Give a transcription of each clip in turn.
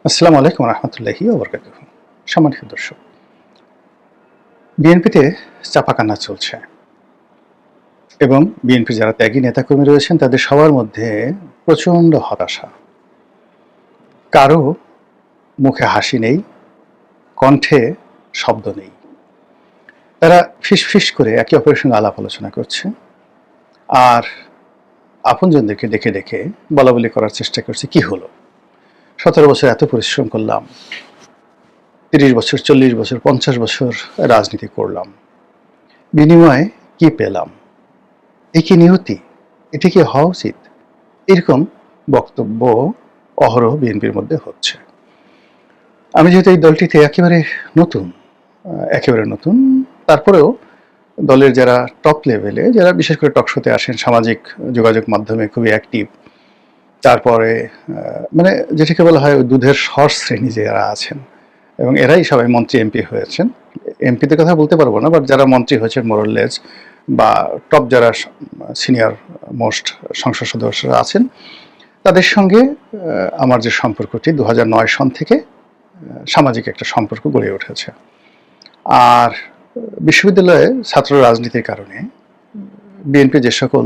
আসসালামু আলাইকুম রহমতুল্লাহি ওয়া বারাকাতুহু। সম্মানিত দর্শক, বিএনপিতে চাপাকান্না চলছে এবং বিএনপির যারা ত্যাগী নেতাকর্মী রয়েছেন তাদের সবার মধ্যে প্রচণ্ড হতাশা। কারো মুখে হাসি নেই, কণ্ঠে শব্দ নেই। তারা ফিসফিস করে একে অপরের সঙ্গে আলাপ আলোচনা করছে আর আপনজনদেরকে ডেকে ডেকে বলাবলি করার চেষ্টা করছে, কি হলো, 17 বছর এত পরিশ্রম করলাম, 30 বছর, 40 বছর, 50 বছর রাজনীতি করলাম, বিনিময়ে কি পেলাম? এ কি নিয়তি? এটা কি হওয়া উচিত? এরকম বক্তব্য অহরহ বিএনপির মধ্যে হচ্ছে। আমি যেহেতু এই দলটিতে একেবারে নতুন, তারপরেও দলের যারা টপ লেভেলে, যারা বিশেষ করে টকশোতে আসেন, সামাজিক যোগাযোগ মাধ্যমে খুবই অ্যাক্টিভ, তারপরে মানে যেটাকে বলা হয় দুধের স্বর শ্রেণী যারা আছেন, এবং এরাই সবাই মন্ত্রী এমপি হয়েছেন। এমপিদের কথা বলতে পারবো না, বাট যারা মন্ত্রী হয়েছেন মোরলেস বা টপ যারা সিনিয়র মোস্ট সংসদ সদস্যরা আছেন, তাদের সঙ্গে আমার যে সম্পর্কটি 2009 সন থেকে সামাজিক একটা সম্পর্ক গড়ে উঠেছে। আর বিশ্ববিদ্যালয়ে ছাত্র রাজনীতির কারণে বিএনপি যে সকল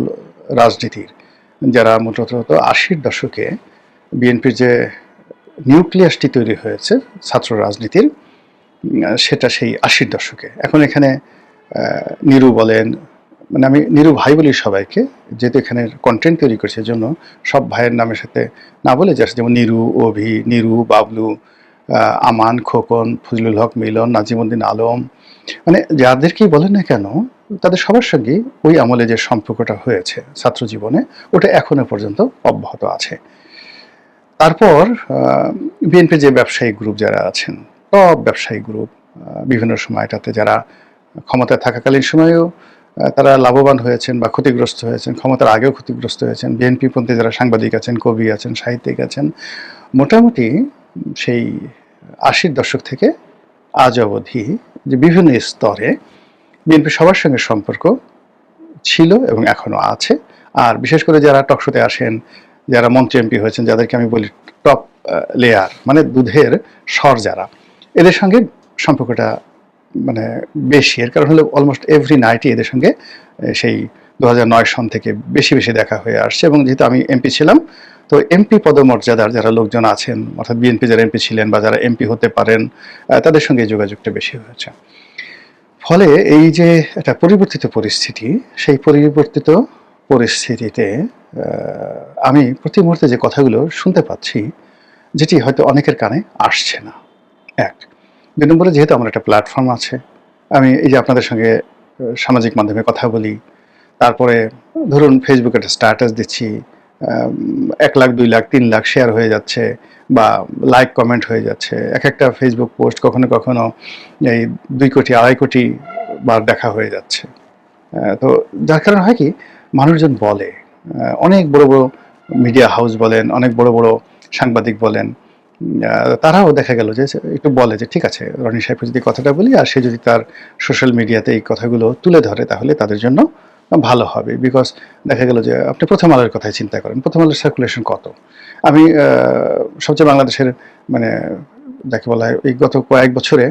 রাজনীতির যারা মূলত 80-র দশকে বিএনপির যে নিউক্লিয়াসটি তৈরি হয়েছে ছাত্র রাজনীতির, সেটা সেই 80-র দশকে। এখন এখানে নিরু বলেন, মানে আমি নিরু ভাই বলি সবাইকে, যেহেতু এখানে কন্টেন্ট তৈরি করছে, জন্য সব ভাইয়ের নামের সাথে না বলে যাচ্ছে, যেমন নিরু, অভি, নিরু, বাবলু, আমান, খোকন, ফজলুল হক, মিলন, নাজিমুদ্দিন আলম, মানে যাদেরকেই বলেন না কেন, তাদের সবার সঙ্গে ওই আমলে যে সম্পর্কটা হয়েছে ছাত্র জীবনে, ওটা এখনো পর্যন্ত অব্যাহত আছে। তারপর বিএনপির যে ব্যবসায়ী গ্রুপ যারা আছেন, সব ব্যবসায়ী গ্রুপ বিভিন্ন সময়টাতে যারা ক্ষমতায় থাকাকালীন সময়েও তারা লাভবান হয়েছেন বা ক্ষতিগ্রস্ত হয়েছেন, ক্ষমতার আগেও ক্ষতিগ্রস্ত হয়েছেন। বিএনপি পন্থী যারা সাংবাদিক আছেন, কবি আছেন, সাহিত্যিক আছেন, মোটামুটি সেই 80-র দশক থেকে আজ অবধি যে বিভিন্ন স্তরে বিএনপি সবার সঙ্গে সম্পর্ক ছিল এবং এখনো আছে। আর বিশেষ করে যারা টকশোতে আসেন, যারা মন্ত্রী এমপি হয়েছেন, যাদেরকে আমি বলি টপ লেয়ার, মানে দুধের স্বর যারা, এদের সঙ্গে সম্পর্কটা মানে বেশি। এর কারণ হলো অলমোস্ট এভরি নাইটই এদের সঙ্গে সেই 2009 সন থেকে বেশি বেশি দেখা হয়ে আসছে। এবং যেহেতু আমি এমপি ছিলাম, তো এমপি পদমর্যাদার যারা লোকজন আছেন, অর্থাৎ বিএনপি যারা এমপি ছিলেন বা যারা এমপি হতে পারেন, তাদের সঙ্গে যোগাযোগটা বেশি হয়েছে। ফলে এই যে একটা পরিবর্তিত পরিস্থিতি, সেই পরিবর্তিত পরিস্থিতিতে আমি প্রতি মুহূর্তে যে কথাগুলো শুনতে পাচ্ছি, যেটি হয়তো অনেকের কানে আসছে না। এক, 2 নম্বরে যেহেতু আমার একটা প্ল্যাটফর্ম আছে, আমি এই যে আপনাদের সঙ্গে সামাজিক মাধ্যমে কথা বলি, তারপরে ধরুন ফেসবুকে একটা স্ট্যাটাস দিচ্ছি, 1 লাখ, 2 লাখ, 3 লাখ শেয়ার হয়ে যাচ্ছে বা লাইক কমেন্ট হয়ে যাচ্ছে। একটা ফেসবুক পোস্ট কখনো কখনো এই 2 কোটি, 2.5 কোটি বার দেখা হয়ে যাচ্ছে। তো যার কারণে হয় কি, মানুষজন বলে, অনেক বড় বড় মিডিয়া হাউস বলেন, অনেক বড় বড় সাংবাদিক বলেন, তারাও দেখা গেল যে একটু বলে যে ঠিক আছে, রনি সাহেবকে যদি কথাটা বলি আর সে যদি তার সোশ্যাল মিডিয়াতে এই কথাগুলো তুলে ধরে, তাহলে তাদের জন্য ভালো হবে। বিকজ দেখা গেল যে আপনি প্রথম আলোর কথাই চিন্তা করেন, প্রথম আলোর সার্কুলেশন কত। আমি সবচেয়ে বাংলাদেশের মানে যাকে বলা হয়, এই গত কয়েক বছরে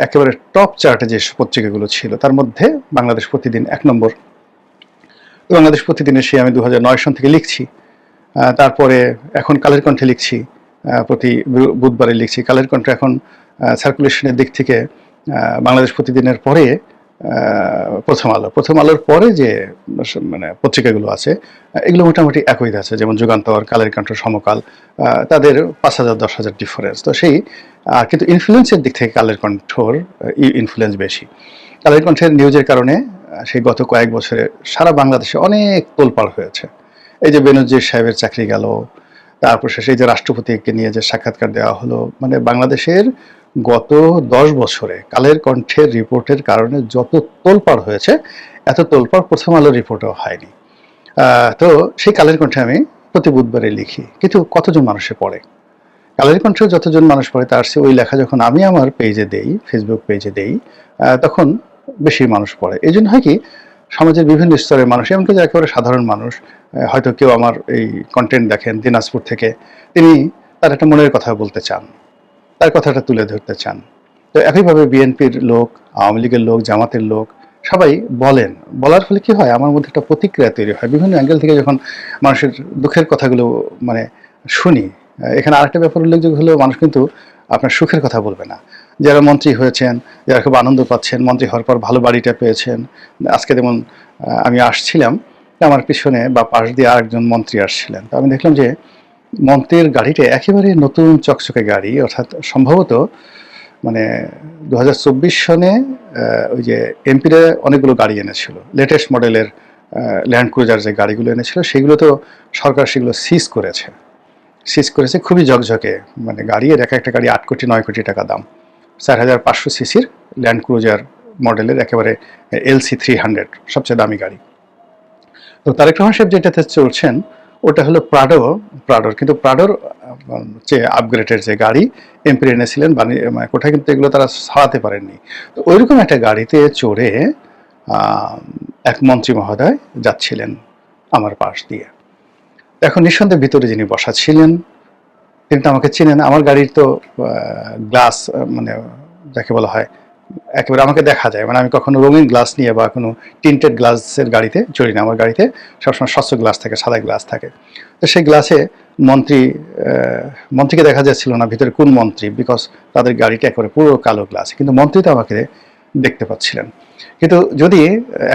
একেবারে টপ চার্টে যে পত্রিকাগুলো ছিল, তার মধ্যে বাংলাদেশ প্রতিদিন 1 নম্বর। বাংলাদেশ প্রতিদিনে সে আমি 2009 সন থেকে লিখছি। তারপরে এখন কালের কণ্ঠে লিখছি, প্রতি বুধবারে লিখছি। কালের কণ্ঠে এখন সার্কুলেশনের দিক থেকে বাংলাদেশ প্রতিদিনের পরে প্রথম আলোর পরে যে মানে পত্রিকাগুলো আছে, এগুলো মোটামুটি একই আছে, যেমন যুগান্তর, কালের কণ্ঠ, সমকাল, তাদের 5,000 10,000 ডিফারেন্স। তো সেই কিন্তু ইনফ্লুয়েন্সের দিক থেকে কালের কণ্ঠর ইনফ্লুয়েন্স বেশি। কালের কণ্ঠের নিউজের কারণে সেই গত কয়েক বছরে সারা বাংলাদেশে অনেক তোলপাড় হয়েছে। এই যে বেনজির সাহেবের চাকরি গেল, তারপর শেষে যে রাষ্ট্রপতিকে নিয়ে যে সাক্ষাৎকার দেওয়া হলো, মানে বাংলাদেশের গত 10 বছরে কালের কণ্ঠের রিপোর্টের কারণে যত তোলপাড় হয়েছে, এত তোলপাড় প্রথম আলোর রিপোর্টও হয়নি। তো সেই কালের কণ্ঠে আমি প্রতি বুধবারে লিখি, কিন্তু কতজন মানুষে পড়ে? কালের কণ্ঠেও যতজন মানুষ পড়ে, তার চেয়ে ওই লেখা যখন আমি আমার পেজে দেই, ফেসবুক পেজে দেই, তখন বেশি মানুষ পড়ে। এই জন্য হয় কি, সমাজের বিভিন্ন স্তরের মানুষ, এমনকি যে একেবারে সাধারণ মানুষ, হয়তো কেউ আমার এই কন্টেন্ট দেখেন দিনাজপুর থেকে, তিনি তার একটা মনের কথা বলতে চান, তার কথাটা তুলে ধরতে চান। তো একইভাবে বিএনপির লোক, আওয়ামী লীগের লোক, জামাতের লোক সবাই বলেন। বলার ফলে কি হয়, আমার মধ্যে একটা প্রতিক্রিয়া তৈরি হয় বিভিন্ন অ্যাঙ্গেল থেকে। যখন মানুষের দুঃখের কথাগুলো মানে শুনি, এখানে আরেকটা ব্যাপার উল্লেখযোগ্য হলেও মানুষ কিন্তু আপনার সুখের কথা বলবে না। যারা মন্ত্রী হয়েছেন, যারা খুব আনন্দ পাচ্ছেন, মন্ত্রী হওয়ার পর ভালো বাড়িটা পেয়েছেন। আজকে যেমন আমি আসছিলাম, আমার পিছনে বা পাশ দিয়ে আরেকজন মন্ত্রী আসছিলেন। তো আমি দেখলাম যে মন্ত্রীর গাড়িটা একেবারে নতুন চকচকে গাড়ি, অর্থাৎ সম্ভবত মানে 2024 সনে ওই যে এমপিরা অনেকগুলো গাড়ি এনেছিল, লেটেস্ট মডেলের ল্যান্ড ক্রুজার যে গাড়িগুলো এনেছিল, সেগুলো তো সরকার সেগুলো সিজ করেছে খুবই ঝকঝকে। মানে গাড়ির এক একটা গাড়ি 8 কোটি 9 কোটি টাকা দাম, 4500 সিসির ল্যান্ড ক্রুজার মডেলের একেবারে LC 300 সবচেয়ে দামি গাড়ি। তো তারেক রহমান সাহেব যেটাতে চলছেন ওটা হলো প্রাডোর, কিন্তু প্রাডোর যে আপগ্রেডের যে গাড়ি এমপি এনেছিলেন মানে কোথায়, কিন্তু এগুলো তারা ছাড়াতে পারেননি। তো ওইরকম একটা গাড়িতে চড়ে এক মন্ত্রী মহোদয় যাচ্ছিলেন আমার পাশ দিয়ে। এখন নিঃসন্দেহে ভিতরে যিনি বসা ছিলেন তিনি তো আমাকে চিনেন। আমার গাড়ির তো গ্লাস মানে যাকে বলা হয় একেবারে আমাকে দেখা যায়, মানে আমি কখনো রঙিন গ্লাস নিয়ে বা কোনো টিন্টেড গ্লাসের গাড়িতে চড়ি না। আমার গাড়িতে সবসময় স্বচ্ছ গ্লাস থাকে, সাদা গ্লাস থাকে। তো সেই গ্লাসে মন্ত্রীকে দেখা যাচ্ছিল না ভিতরে কোন মন্ত্রী, বিকজ তাদের গাড়িটা একেবারে পুরো কালো গ্লাস, কিন্তু মন্ত্রী তো আমাকে দেখতে পাচ্ছিলেন। কিন্তু যদি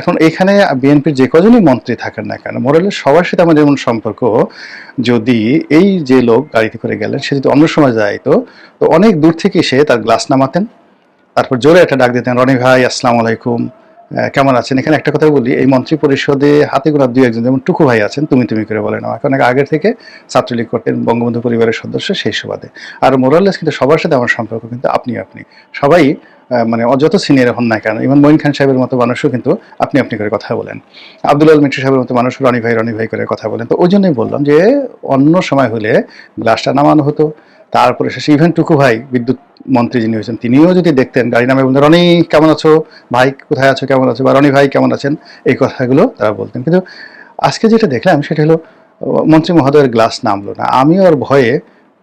এখন এখানে বিএনপির যে কজনই মন্ত্রী থাকেন না কেন, মোরালের সবার সাথে আমার যেমন সম্পর্ক, যদি এই যে লোক গাড়িতে করে গেলেন সে যদি অন্য সময় যায় তো অনেক দূর থেকে সে তার গ্লাস নামাতেন, তারপর জোরে একটা ডাক দিতেন, রনি ভাই আসসালামু আলাইকুম, কেমন আছেন। এখানে একটা কথা বলি, এই মন্ত্রী পরিষদে হাতে গোনা দুই একজন, যেমন টুকু ভাই আছেন, তুমি তুমি করে বলেন, আমাকে অনেক আগের থেকে ছাত্রলীগ করতেন, বঙ্গবন্ধু পরিবারের সদস্য সেই সুবাদে। আর মোরালেস কিন্তু সবার সাথে আমার সম্পর্ক কিন্তু আপনি সবাই মানে যত সিনিয়র হন না কেন, ইভেন মঈন খান সাহেবের মতো মানুষও কিন্তু আপনি করে কথা বলেন, আব্দুল আল মিন্টু সাহেবের মতো মানুষ রনি ভাই করে কথা বলেন। তো ওই জন্যই বললাম যে অন্য সময় হলে গ্লাসটা নামানো হতো, তারপরে শেষে ইভেন টুকু ভাই বিদ্যুৎ মন্ত্রী যিনি হয়েছেন তিনিও যদি দেখতেন গাড়ি নামে বলতেন, রনি কেমন আছো ভাই, কোথায় আছো, কেমন আছো, বা রনি ভাই কেমন আছেন, এই কথাগুলো তারা বলতেন। কিন্তু আজকে যেটা দেখলাম সেটা হলো মন্ত্রী মহোদয়ের গ্লাস নামলো না। আমিও আর ভয়ে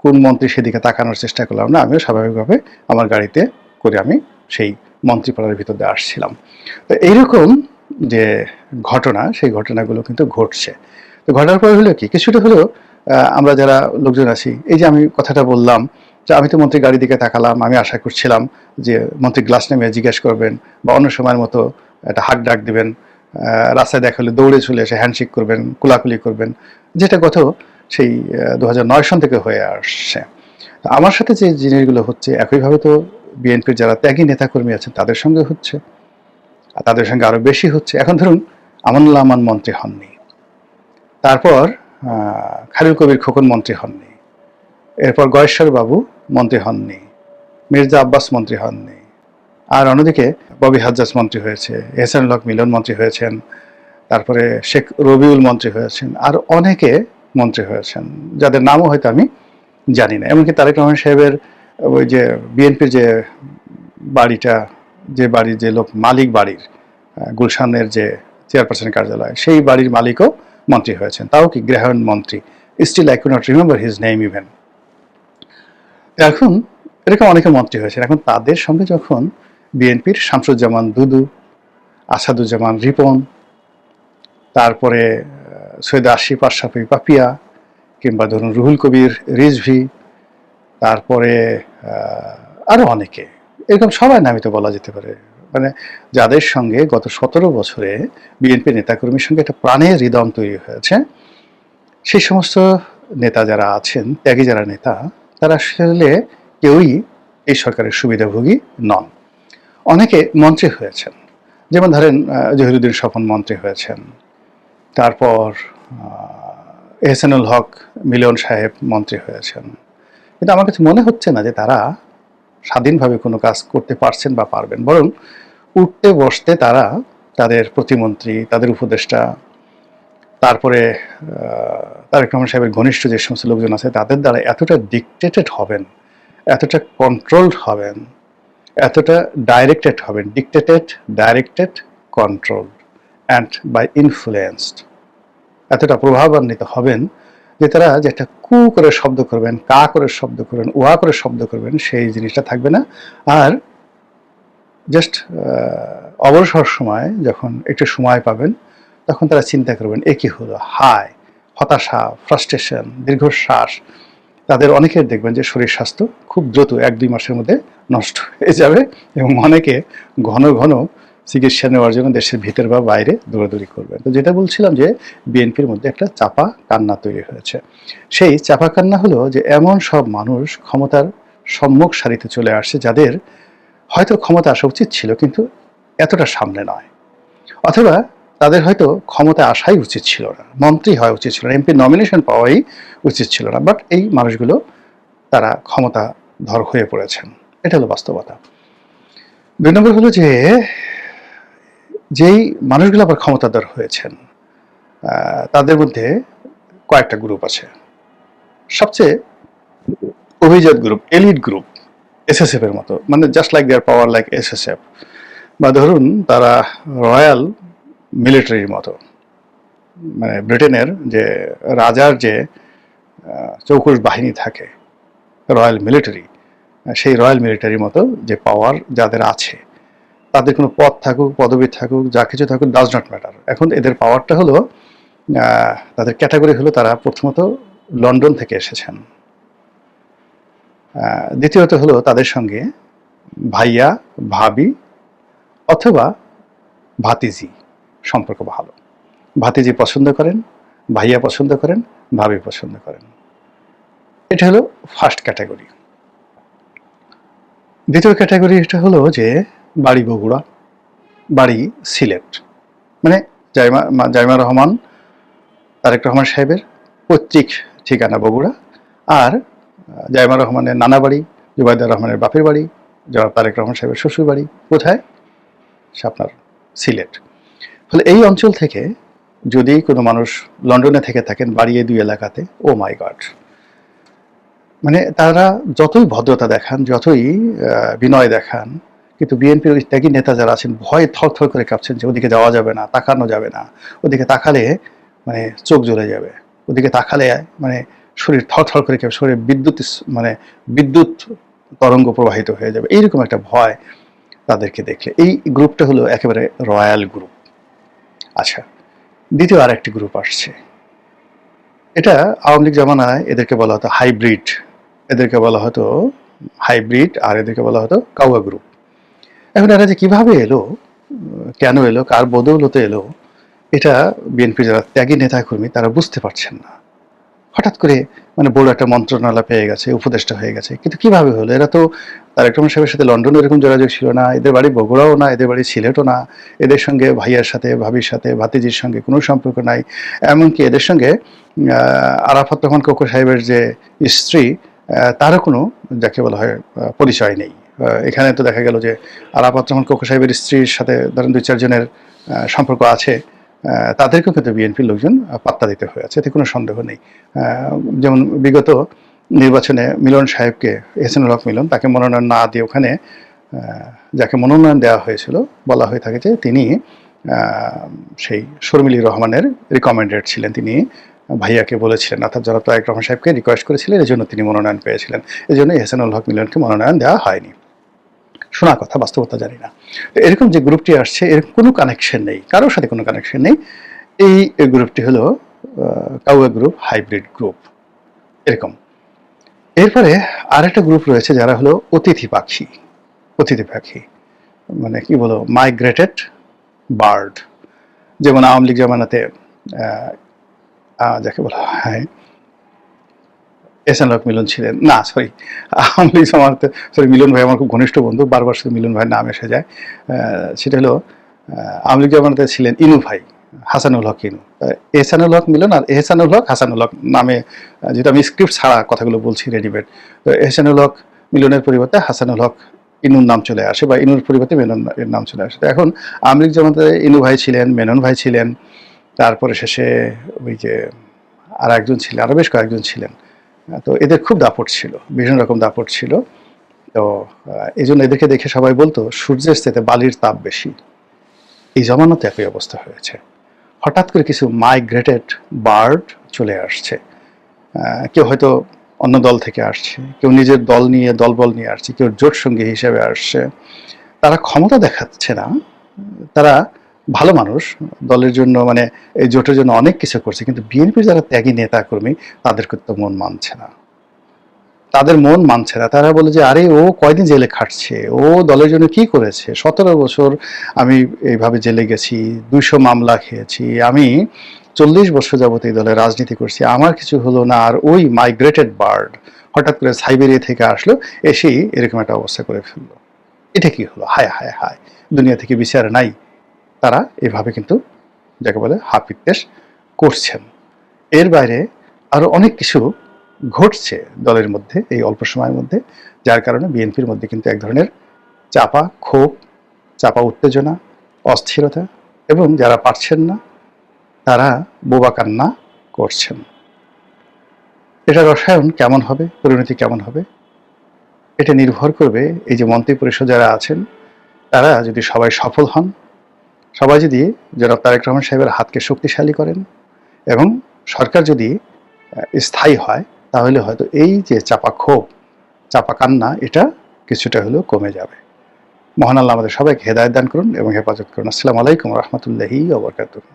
কোন মন্ত্রী সেদিকে তাকানোর চেষ্টা করলাম না, আমিও স্বাভাবিকভাবে আমার গাড়িতে করে আমি সেই মন্ত্রীপাড়ার ভিতর দিয়ে আসছিলাম। তো এইরকম যে ঘটনা, সেই ঘটনাগুলো কিন্তু ঘটছে। তো ঘটার পরে হলো কি, কিছুটা হলেও আমরা যারা লোকজন আছি, এই যে আমি কথাটা বললাম যে আমি তো মন্ত্রী গাড়ি দিকে তাকালাম, আমি আশা করছিলাম যে মন্ত্রী গ্লাস নেমে জিজ্ঞেস করবেন বা অন্য সময়ের মতো একটা হাক ডাক দিবেন, রাস্তায় দেখা হলে দৌড়ে চলে এসে হ্যান্ডশেক করবেন, কোলাকুলি করবেন, যেটা গত সেই 2009 সন থেকে হয়ে আসছে। আমার সাথে যে জিনিসগুলো হচ্ছে একইভাবে তো বিএনপির যারা ত্যাগী নেতাকর্মী আছেন তাদের সঙ্গে হচ্ছে, আর তাদের সঙ্গে আরো বেশি হচ্ছে। এখন ধরুন আমানুল্লাহ আমান মন্ত্রী হননি, তারপর খালিল কবির খোকন মন্ত্রী হননি, এরপর গয়েশ্বর বাবু মন্ত্রী হননি, মির্জা আব্বাস মন্ত্রী হননি, আর অন্যদিকে ববি হাজ্জাজ মন্ত্রী হয়েছে, এহসানুল হক মিলন মন্ত্রী হয়েছেন, তারপরে শেখ রবিউল মন্ত্রী হয়েছেন, আর অনেকে মন্ত্রী হয়েছেন যাদের নামও হয়তো আমি জানি না। এমনকি তারেক রহমান সাহেবের ওই যে বিএনপির যে বাড়িটা, যে বাড়ির যে লোক মালিক বাড়ির, গুলশানের যে চেয়ারপারসন কার্যালয়, সেই বাড়ির মালিকও মন্ত্রী হয়েছেন, তাও কি গ্রাহাম মন্ত্রী। Still I could not remember his name even. এখন এরকম অনেকে মন্ত্রী হয়েছেন। এখন তাদের সঙ্গে যখন বিএনপির শামসুজ্জামান দুদু, আসাদুজ্জামান রিপন, তারপরে সৈয়দ আশিফ আশরাফি পাপিয়া, কিংবা ধরুন রুহুল কবির রিজভি, তারপরে আরো অনেকে, এরকম সবাই নামিত বলা যেতে পারে, মানে যাদের সঙ্গে গত 17 বছরে বিএনপি নেতাকর্মীর সঙ্গে একটা প্রাণের হৃদয় তৈরি হয়েছে, সেই সমস্ত নেতা যারা আছেন, ত্যাগী যারা নেতা, তারা আসলে কেউই এই সরকারের সুবিধাভোগী নন। অনেকে মন্ত্রী হয়েছেন, যেমন ধরেন জহিরুদ্দিন স্বপন মন্ত্রী হয়েছেন, তারপর এহসানুল হক মিলন সাহেব মন্ত্রী হয়েছেন। কিন্তু আমার কাছে মনে হচ্ছে না যে তারা স্বাধীনভাবে কোনো কাজ করতে পারছেন বা পারবেন, বরং উঠতে বসতে তারা তাদের প্রতিমন্ত্রী, তাদের উপদেষ্টা, তারপরে তারেক রহমান সাহেবের ঘনিষ্ঠ যে সমস্ত লোকজন আছে তাদের দ্বারা এতটা ডিকটেটেড হবেন, এতটা কন্ট্রোলড হবেন, এতটা ডাইরেক্টেড হবেন, directed, controlled and by influenced, এতটা প্রভাবান্বিত হবেন যে তারা যেটা কু করে শব্দ করবেন, কা করে শব্দ করবেন, ওয়া করে শব্দ করবেন, সেই জিনিসটা থাকবে না। আর জাস্ট অবসর সময় যখন একটু সময় পাবেন তখন তারা চিন্তা করবেন এ কি হলো, হায়, হতাশা, ফ্রাস্ট্রেশন, দীর্ঘশ্বাস। তাদের অনেকের দেখবেন যে শরীর স্বাস্থ্য খুব দ্রুত 1-2 মাসের মধ্যে নষ্ট হয়ে যাবে, এবং অনেকে ঘন ঘন চিকিৎসা নেওয়ার জন্য দেশের ভিতর বা বাইরে দৌড়াদৌড়ি করবেন। তো যেটা বলছিলাম যে বিএনপির মধ্যে একটা চাপা কান্না তৈরি হয়েছে। সেই চাপা কান্না হলো যে এমন সব মানুষ ক্ষমতার সম্মুখ সারিতে চলে আসছে যাদের হয়তো ক্ষমতা আসা উচিত ছিল কিন্তু এতটা সামনে নয়, অথবা তাদের হয়তো ক্ষমতায় আসাই উচিত ছিল না, মন্ত্রী হওয়া উচিত ছিল না, এমপি নমিনেশন পাওয়াই উচিত ছিল না, বাট এই মানুষগুলো তারা ক্ষমতাধর হয়ে পড়েছেন। এটা হলো বাস্তবতা। 2 নম্বর হলো যে যেই মানুষগুলো আবার ক্ষমতাধর হয়েছেন তাদের মধ্যে কয়েকটা গ্রুপ আছে। সবচেয়ে অভিজাত গ্রুপ, এলিট গ্রুপ, এসএসএফ এর মতো, মানে জাস্ট লাইক দেয়ার পাওয়ার লাইক এসএসএফ, বা ধরুন তারা রয়্যাল মিলিটারির মতো, মানে ব্রিটেনের যে রাজার যে চৌকুশ বাহিনী থাকে, রয়্যাল মিলিটারি, সেই রয়্যাল মিলিটারির মতো যে পাওয়ার যাদের আছে, তাদের কোনো পদ থাকুক, পদবি থাকুক, যা কিছু থাকুক, ডাজ নট ম্যাটার। এখন এদের পাওয়ারটা হলো, তাদের ক্যাটাগরি হলো তারা প্রথমত লন্ডন থেকে এসেছেন, দ্বিতীয়ত হলো তাদের সঙ্গে ভাইয়া, ভাবি অথবা ভাতিজি সম্পর্ক ভালো। ভাতিজি পছন্দ করেন, ভাইয়া পছন্দ করেন, ভাবি পছন্দ করেন। এটা হলো ফার্স্ট ক্যাটাগরি। দ্বিতীয় ক্যাটাগরি এটা হলো যে বাড়ি বগুড়া, বাড়ি সিলেট, মানে জাইমা রহমান, তারেক রহমান সাহেবের পৈতৃক ঠিকানা বগুড়া, আর জাইমা রহমানের নানা বাড়ি, জুবাইদুর রহমানের বাপের বাড়ি, জনাব তারেক রহমান সাহেবের শ্বশুর বাড়ি কোথায়, আপনার সিলেট। ফলে এই অঞ্চল থেকে যদি কোনো মানুষ লন্ডনে থেকে থাকেন বাড়িয়ে 2 এলাকাতে, ও মাই গড, মানে তারা যতই ভদ্রতা দেখান, যতই বিনয় দেখান, কিন্তু বিএনপির ওই ত্যাগী নেতা যারা আছেন ভয়ে থরথর করে কাঁপছেন যে ওদিকে যাওয়া যাবে না, তাকানো যাবে না, ওদিকে তাকালে মানে চোখ জ্বলে যাবে, ওদিকে তাকালে মানে শরীর থরথর করে কাঁপে, শরীরে বিদ্যুৎ তরঙ্গ প্রবাহিত হয়ে যাবে, এইরকম একটা ভয় তাদেরকে দেখলে। এই গ্রুপটা হলো একেবারে রয়্যাল গ্রুপ। আচ্ছা, দ্বিতীয় আর একটি গ্রুপ আসছে, এটা আওয়ামী লীগ জামানায় এদেরকে বলা হতো হাইব্রিড, এদেরকে বলা হতো হাইব্রিড, আর এদেরকে বলা হতো কাউয়া গ্রুপ। এখন এরা যে কিভাবে এলো, কেন এলো, কার বদৌলতে এলো, এটা বিএনপি যারা ত্যাগী নেতাকর্মী তারা বুঝতে পারছেন না। হঠাৎ করে মানে বড় একটা মন্ত্রণালয় পেয়ে গেছে, উপদেষ্টা হয়ে গেছে, কিন্তু কিভাবে হলো? এরা তো তারেক রহমান সাহেবের সাথে লন্ডনে এরকম যোগাযোগ ছিল না, এদের বাড়ি বগুড়াও না, এদের বাড়ি সিলেটও না, এদের সঙ্গে ভাইয়ার সাথে, ভাবির সাথে, ভাতিজির সঙ্গে কোনো সম্পর্ক নাই। এমনকি এদের সঙ্গে আরাফাত রহমান কোকো সাহেবের যে স্ত্রী, তারও কোনো যাকে বলা হয় পরিচয় নেই। এখানে তো দেখা গেল যে আরাফাত রহমান কোকো সাহেবের স্ত্রীর সাথে ধরেন 2-4 জনের সম্পর্ক আছে, তাদেরকেও কিন্তু বিএনপির লোকজন পাত্তা দিতে হয়েছে, এতে কোনো সন্দেহ নেই। যেমন বিগত নির্বাচনে মিলন সাহেবকে, এহসানুল হক মিলন, তাকে মনোনয়ন না দিয়ে ওখানে যাকে মনোনয়ন দেওয়া হয়েছিল বলা হয়ে থাকে যে তিনি সেই শর্মিলী রহমানের রিকমেন্ডেড ছিলেন, তিনি ভাইয়াকে বলেছিলেন, অর্থাৎ জনাব তারেক রহমান সাহেবকে রিকোয়েস্ট করেছিলেন, এই জন্য তিনি মনোনয়ন পেয়েছিলেন, এই জন্য এহসানুল হক মিলনকে মনোনয়ন দেওয়া হয়নি। শোনা কথা, বাস্তবতা জানি না। তো এরকম যে গ্রুপটি আসছে, এর কোনো কানেকশন নেই, কারোর সাথে কোনো কানেকশন নেই। এই গ্রুপটি হলো কাউয়া গ্রুপ, হাইব্রিড গ্রুপ, এরকম। এরপরে আরেকটা গ্রুপ রয়েছে যারা হলো অতিথি পাখি, অতিথি পাখি মানে কি বলো, মাইগ্রেটেড বার্ড। যেমন আওয়ামী লীগ জামানাতে যাকে বলা হয় এহসানুল হক মিলন ছিলেন, না সরি, আওয়ামী লীগ জামানাতে, সরি, মিলন ভাই আমার খুব ঘনিষ্ঠ বন্ধু, বারবার শুধু মিলন ভাইয়ের নাম এসে যায়। সেটা হলো আওয়ামী লীগ জামানাতে ছিলেন ইনু ভাই, হাসানুল হক ইনু। এহসানুল হক মিলন আর এহসানুল হক হাসানুল হক নামে, যেটা আমি স্ক্রিপ্ট ছাড়া কথাগুলো বলছি, রেডিমেড। তো এহসানুল হক মিলনের পরিবর্তে হাসানুল হক ইনুর নাম চলে আসে, বা ইনুর পরিবর্তে মেনন এর নাম চলে আসে। তো এখন আওয়ামী লীগ জামানাতে ইনু ভাই ছিলেন, মেনন ভাই ছিলেন, তারপরে শেষে ওই যে আর একজন ছিলেন, আরও বেশ কয়েকজন ছিলেন। তো এদের খুব দাপট ছিল, বিভিন্ন রকম দাপট ছিল। তো এই জন্য এদেরকে দেখে সবাই বলতো সূর্যের চেয়ে বালির তাপ বেশি। এই জমানাতে একই অবস্থা হয়েছে, হঠাৎ করে কিছু মাইগ্রেটেড বার্ড চলে আসছে, কেউ হয়তো অন্য দল থেকে আসছে, কেউ নিজের দল নিয়ে দলবল নিয়ে আসছে, কেউ জোট সঙ্গী হিসেবে আসছে। তারা ক্ষমতা দেখাচ্ছে না, তারা ভালো মানুষ, দলের জন্য মানে এই জোটের জন্য অনেক কিছু করছে, কিন্তু বিএনপির যারা ত্যাগী নেতা কর্মী তাদের তো মন মানছে না, তাদের মন মানছে না। তারা বলে যে আরে ও কয়দিন জেলে খাটছে, ও দলের জন্য কি করেছে, 17 বছর আমি এইভাবে জেলে গেছি, 200 মামলা খেয়েছি, আমি 40 বছর যাবত এই দলে রাজনীতি করছি, আমার কিছু হলো না, আর ওই মাইগ্রেটেড বার্ড হঠাৎ করে সাইবেরিয়া থেকে আসলো, এসেই এরকম একটা অবস্থা করে ফেললো, এটা কি হলো, হায় হায় হায়, দুনিয়া থেকে বিচার নাই। তারা এভাবে কিন্তু যাকে বলে হাপিত্তেশ করছেন। এর বাইরে আরো অনেক কিছু ঘটছে দলের মধ্যে এই অল্প সময়ের মধ্যে, যার কারণে বিএনপির মধ্যে কিন্তু এক ধরনের চাপা ক্ষোভ, চাপা উত্তেজনা, অস্থিরতা, এবং যারা পারছেন না তারা বোবা কান্না করছেন। এটা রসায়ন কেমন হবে, পরিণতি কেমন হবে, এটা নির্ভর করবে এই যে মন্ত্রী পরিষদ যারা আছেন তারা যদি সবাই সফল হন, সবাই যদি জনাব তারেক রহমান সাহেবের হাতকে শক্তিশালী করেন, এবং সরকার যদি স্থায়ী হয়, তাহলে হয়তো এই যে চাপা ক্ষোভ, চাপা কান্না, এটা কিছুটা হলেও কমে যাবে। মহান আল্লাহ আমাদের সবাইকে হেদায়েত দান করুন এবং হেফাজত করুন। আসসালামু আলাইকুম ওয়া রাহমাতুল্লাহি ওয়া বারাকাতুহু।